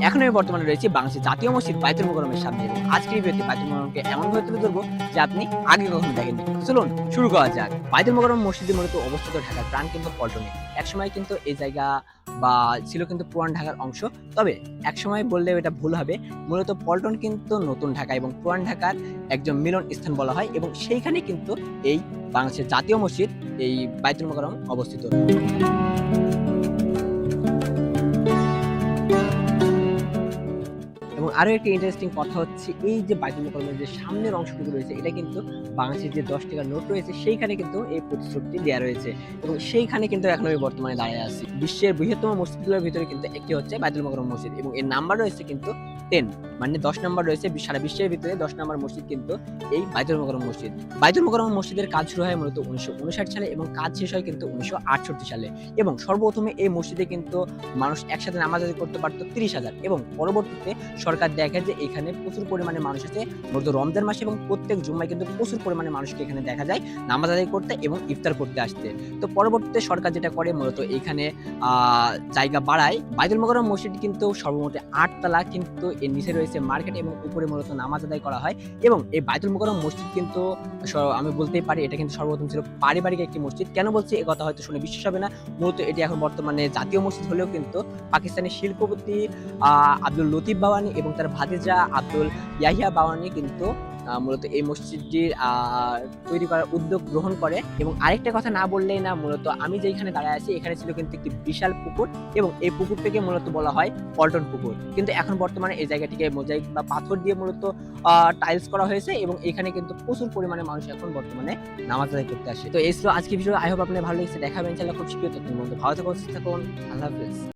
এখন আমি বর্তমানে রয়েছি বাংলাদেশের জাতীয় মসজিদ বায়তুল মোকাররমের সামনে এবং আজকের ভিডিওতে বায়তুল মোকাররমকে এমনভাবে তুলে ধরবো যে আপনি আগে কখনো দেখেননি। চলুন শুরু করা যাক। বায়তুল মোকাররম মসজিদে মূলত অবস্থিত ঢাকার প্রাণকেন্দ্র পল্টনে। একসময় কিন্তু এই জায়গা বা ছিল কিন্তু পুরান ঢাকার অংশ। তবে একসময় বললেও এটা ভুল হবে। মূলত পল্টন কিন্তু নতুন ঢাকা এবং পুরান ঢাকার একজন মিলন স্থান বলা হয় এবং সেইখানে কিন্তু এই বাংলাদেশের জাতীয় মসজিদ এই বায়তুল মোকাররম অবস্থিত। এবং আরো একটি ইন্টারেস্টিং কথা হচ্ছে এই যে বায়তুল মোকাররমের যে সামনের অংশটুকু রয়েছে এটা কিন্তু বাংলাদেশের যে ১০ টাকার নোট রয়েছে সেইখানে কিন্তু এই প্রতিশ্রুতি দেওয়া রয়েছে এবং সেইখানে কিন্তু এখন আমি বর্তমানে দাঁড়িয়ে আছি। বিশ্বের বৃহত্তম মসজিদগুলোর ভিতরে কিন্তু একটি হচ্ছে বায়তুল মোকাররম মসজিদ এবং এর নাম্বার রয়েছে কিন্তু 10, মানে ১০ নাম্বার রয়েছে সারা বিশ্বের ভিতরে ১০ নাম্বার মসজিদ কিন্তু এই বায়তুল মোকাররম মসজিদ। বায়তুল মোকাররম মসজিদের কাজ শুরু হয় মূলত ১৯৫৯ সালে এবং কাজ শেষ হয় কিন্তু ১৯৬৮ সালে এবং সর্বপ্রথমে এই মসজিদে কিন্তু মানুষ একসাথে নামাজ আদায় করতে পারত ৩০,০০০ এবং পরবর্তীতে সরকার দেখে যে এখানে প্রচুর পরিমাণে মানুষ আছে মূলত রমজান মাসে এবং প্রত্যেক জুম্মায় কিন্তু প্রচুর পরিমাণে মানুষকে এখানে দেখা যায় নামাজ আদায় করতে এবং ইফতার করতে আসতে। তো পরবর্তীতে সরকার যেটা করে মূলত এখানে জায়গা বাড়ায়। বায়তুল মোকাররম মসজিদ কিন্তু সর্বমোট ৮ তলা কিন্তু এর নিচে রয়েছে মার্কেট এবং উপরে মূলত নামাজ আদায় করা হয় এবং এই বায়তুল মোকাররম মসজিদ কিন্তু আমি বলতেই পারি এটা কিন্তু সর্বপ্রথম ছিল পারিবারিক একটি মসজিদ। কেন বলছি এ কথা হয়তো শুনে বিশ্বাস হবে না। মূলত এটি এখন বর্তমানে জাতীয় মসজিদ হলেও কিন্তু পাকিস্তানের শিল্পপতি আব্দুল লতিফ বাওয়ানি এবং তার ভাতিজা আব্দুল ইয়াহিয়া বাওয়ানি কিন্তু মূলত এই মসজিদটির তৈরি করার উদ্যোগ গ্রহণ করে এবং আরেকটা কথা না বললেই না, মূলত আমি যেখানে দাঁড়ায় আছি এখানে ছিল কিন্তু একটি বিশাল পুকুর এবং এই পুকুরটাকে মূলত বলা হয় পল্টন পুকুর। কিন্তু এখন বর্তমানে এই জায়গাটিকে মোজাইক বা পাথর দিয়ে মূলত টাইলস করা হয়েছে এবং এখানে কিন্তু প্রচুর পরিমাণে মানুষ এখন বর্তমানে নামাজ আদায় করতে আসে। তো এই ছিল আজকের ভিডিও। আই হোপ আপনার ভালো লেগেছে। দেখা হবে ইনশাআল্লাহ খুব শীঘ্রই। ততক্ষণ পর্যন্ত ভালো থাকুন, সুস্থ থাকুন। আল্লাহ হাফেজ।